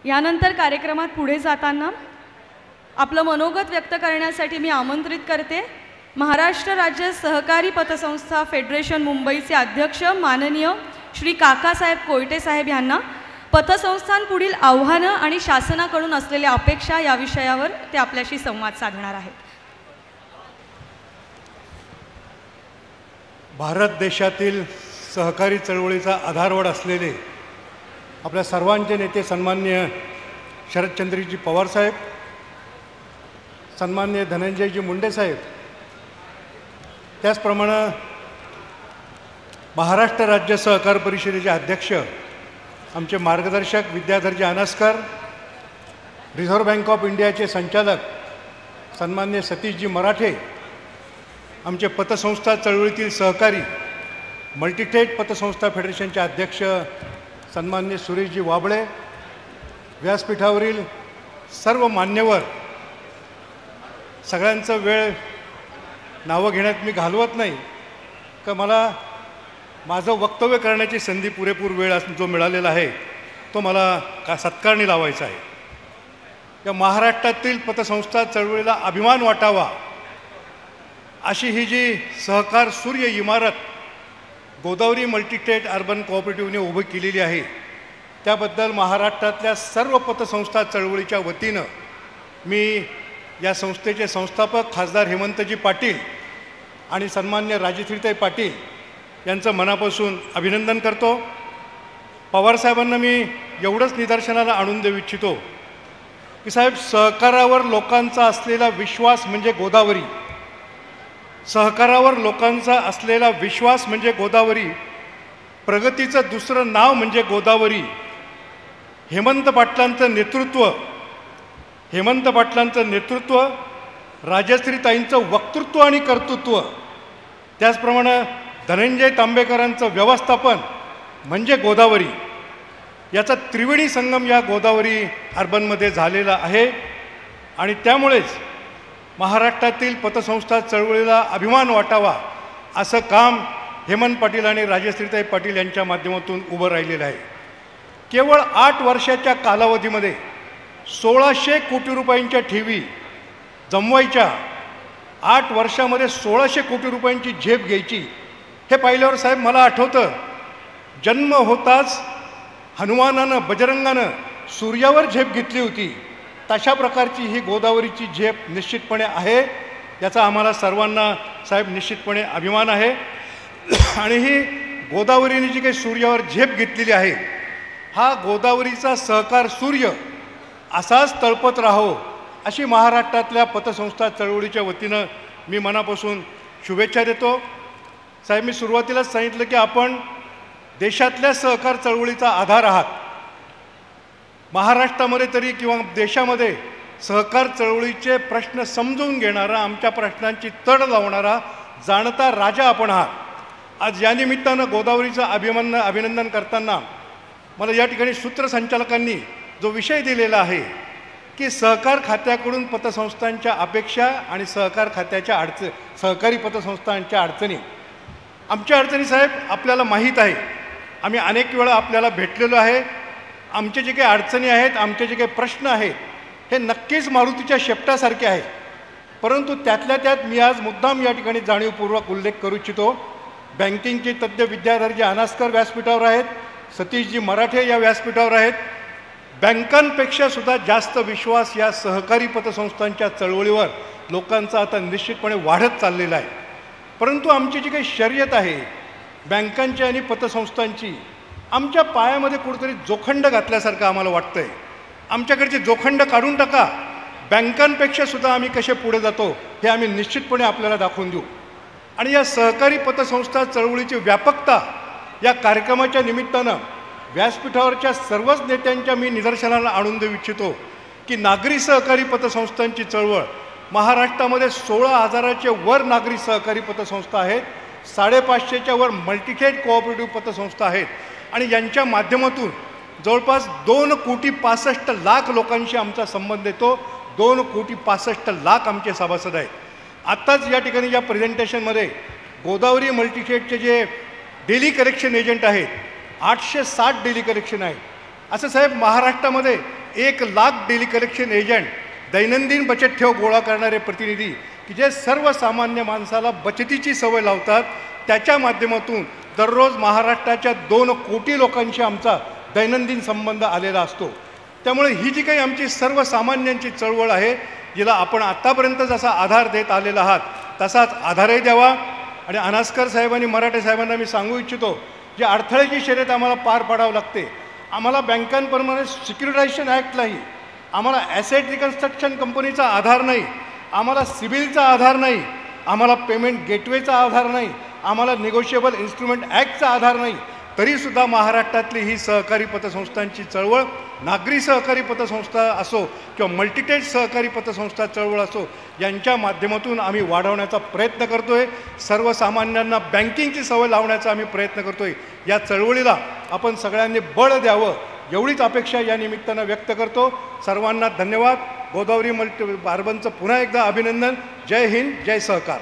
यानंतर कार्यक्रमात पुढे जाताना आपलं मनोगत व्यक्त करण्यासाठी मी आमंत्रित करते महाराष्ट्र राज्य सहकारी पतसंस्था फेडरेशन मुंबईचे अध्यक्ष माननीय श्री काकासाहेब कोयटे साहेब यांना पतसंस्थांपुढील आव्हानं आणि शासनाकडून असलेल्या अपेक्षा या विषयावर ते आपल्याशी संवाद साधणार आहेत. भारत देशातील सहकारी चळवळीचा आधारवड असलेले आपल्या सर्वांचे नेते सन्माननीय शरदचंद्रजी पवार साहेब, सन्माननीय धनंजयजी मुंडे साहेब, त्याचप्रमाणे महाराष्ट्र राज्य सहकार परिषदेचे अध्यक्ष आमचे मार्गदर्शक विद्याधरजी अनासकर, रिझर्व्ह बँक ऑफ इंडियाचे संचालक सन्माननीय सतीशजी मराठे, आमचे पतसंस्था चळवळीतील सहकारी मल्टीटेट पतसंस्था फेडरेशनचे अध्यक्ष सन्माननीय सुरेशजी वाबळे, व्यासपीठावरील सर्व मान्यवर, सगळ्यांचा वेळ नावं घेण्यात मी घालवत नाही का मला माझं वक्तव्य करण्याची संधी पुरेपूर वेळ जो मिळालेला आहे तो मला सत्कारणी लावायचा आहे. या महाराष्ट्रातील पतसंस्था चळवळीला अभिमान वाटावा अशी ही जी सहकार सूर्य इमारत गोदावरी मल्टीस्टेट अर्बन कोऑपरेटिव्हने उभी केलेली आहे त्याबद्दल महाराष्ट्रातल्या सर्व पतसंस्था चळवळीच्या वतीनं मी या संस्थेचे संस्थापक खासदार हेमंतजी पाटील आणि सन्मान्य राजश्रीताई पाटील यांचं मनापासून अभिनंदन करतो. पवारसाहेबांना मी एवढंच निदर्शनाला आणून देऊ इच्छितो की साहेब, सहकारावर लोकांचा असलेला विश्वास म्हणजे गोदावरी, सहकारावर लोकांचा असलेला विश्वास म्हणजे गोदावरी, प्रगतीचं दुसरं नाव म्हणजे गोदावरी. हेमंत पाटलांचं नेतृत्व, राजश्रीताईंचं वक्तृत्व आणि कर्तृत्व, त्याचप्रमाणे धनंजय तांबेकरांचं व्यवस्थापन म्हणजे गोदावरी. याचा त्रिवेणी संगम या गोदावरी अर्बनमध्ये झालेला आहे आणि त्यामुळेच महाराष्ट्रातील पतसंस्था चळवळीला अभिमान वाटावा असं काम हेमंत पाटील आणि राजश्रीताई पाटील यांच्या माध्यमातून उभं राहिलेलं आहे. केवळ 8 वर्षाच्या कालावधीमध्ये 1600 कोटी रुपयांच्या ठेवी जमवायच्या, 8 वर्षामध्ये 1600 कोटी रुपयांची झेप घ्यायची. हे पाहिल्यावर साहेब मला आठवतं, जन्म होताच हनुमानानं बजरंगानं सूर्यावर झेप घेतली होती, तशा प्रकारची ही गोदावरीची झेप निश्चितपणे आहे. याचा आम्हाला सर्वांना साहेब निश्चितपणे अभिमान आहे. आणि ही गोदावरीने जी काही सूर्यावर झेप घेतलेली आहे, हा गोदावरीचा सहकार सूर्य असाच तळपत राहो अशी महाराष्ट्रातल्या पतसंस्था चळवळीच्या वतीनं मी मनापासून शुभेच्छा देतो. साहेब, मी सुरुवातीलाच सांगितलं की आपण देशातल्या सहकार चळवळीचा आधार आहात. महाराष्ट्रामध्ये तरी किंवा देशामध्ये सहकार चळवळीचे प्रश्न समजून घेणारा, आमच्या प्रश्नांची तड लावणारा जाणता राजा आपण आहात. आज या निमित्तानं गोदावरीचं अभिनंदन करताना मला या ठिकाणी सूत्रसंचालकांनी जो विषय दिलेला आहे की सहकार खात्याकडून पतसंस्थांच्या अपेक्षा आणि सहकार खात्याच्या सहकारी पतसंस्थांच्या अडचणी, आमच्या अडचणी साहेब आपल्याला माहीत आहे. आम्ही अनेक वेळा आपल्याला भेटलेलो आहे. आमचे जे काही अडचणी आहेत, आमचे जे काही प्रश्न आहेत, हे नक्कीच मारुतीच्या शेपटासारखे आहेत. परंतु त्यातल्या त्यात मी आज मुद्दाम या ठिकाणी जाणीवपूर्वक उल्लेख करू इच्छितो. बँकिंगचे तज्ज्ञ विद्याधरजी अनासकर व्यासपीठावर आहेत, सतीशजी मराठे या व्यासपीठावर आहेत. बँकांपेक्षा सुद्धा जास्त विश्वास या सहकारी पतसंस्थांच्या चळवळीवर लोकांचा आता निश्चितपणे वाढत चाललेला आहे. परंतु आमची जी काही शर्यत आहे बँकांची आणि पतसंस्थांची, आमच्या पायामध्ये कुठेतरी जोखंड घातल्यासारखं आम्हाला वाटतं आहे. आमच्याकडचे जोखंड काढून टाका, बँकांपेक्षा सुद्धा आम्ही कसे पुढे जातो हे आम्ही निश्चितपणे आपल्याला दाखवून देऊ. आणि या सहकारी पतसंस्था चळवळीची व्यापकता या कार्यक्रमाच्या निमित्तानं व्यासपीठावरच्या सर्वच नेत्यांच्या मी निदर्शनाला आणून देऊ इच्छितो की नागरी सहकारी पतसंस्थांची चळवळ महाराष्ट्रामध्ये 16,000च्या वर नागरी सहकारी पतसंस्था आहेत, 550च्या वर मल्टीस्टेट कोऑपरेटिव्ह पतसंस्था आहेत आणि यांच्या माध्यमातून जवळपास 2,65,00,000 लोकांशी आमचा संबंध येतो. 2,65,00,000 आमचे सभासद आहेत. आत्ताच या ठिकाणी या प्रेझेंटेशनमध्ये गोदावरी मल्टीस्टेटचे जे डेली कलेक्शन एजंट आहेत 860 डेली कलेक्शन आहेत असं साहेब महाराष्ट्रामध्ये 1,00,000 डेली कलेक्शन एजंट, दैनंदिन बचत ठेव गोळा करणारे प्रतिनिधी की जे सर्वसामान्य माणसाला बचतीची सवय लावतात, त्याच्या माध्यमातून दररोज महाराष्ट्राच्या 2 कोटी लोकांशी आमचा दैनंदिन संबंध आलेला असतो. त्यामुळे ही जी काही आमची सर्वसामान्यांची चळवळ आहे, जिला आपण आत्तापर्यंत जसा आधार देत आलेला आहात तसाच आधारही द्यावा. आणि अनास्कर साहेब आणि मराठे साहेबांना मी सांगू इच्छितो, जे अडथळ्याची शर्यत आम्हाला पार पाडावं लागते, आम्हाला बँकांप्रमाणे सिक्युरिटायझेशन ॲक्ट नाही, आम्हाला ॲसेट रिकन्स्ट्रक्शन कंपनीचा आधार नाही, आम्हाला सिबिलचा आधार नाही, आम्हाला पेमेंट गेटवेचा आधार नाही, आम्हाला निगोशिएबल इन्स्ट्रुमेंट ॲक्टचा आधार नाही, तरीसुद्धा महाराष्ट्रातली ही सहकारी पतसंस्थांची चळवळ, नागरी सहकारी पतसंस्था असो किंवा मल्टीटेट सहकारी पतसंस्था चळवळ असो, यांच्या माध्यमातून आम्ही वाढवण्याचा प्रयत्न करतो आहे. सर्वसामान्यांना बँकिंगची सवय लावण्याचा आम्ही प्रयत्न करतो आहे. या चळवळीला आपण सगळ्यांनी बळ द्यावं एवढीच अपेक्षा या निमित्तानं व्यक्त करतो. सर्वांना धन्यवाद. गोदावरी अर्बनचं पुन्हा एकदा अभिनंदन. जय हिंद, जय सहकार.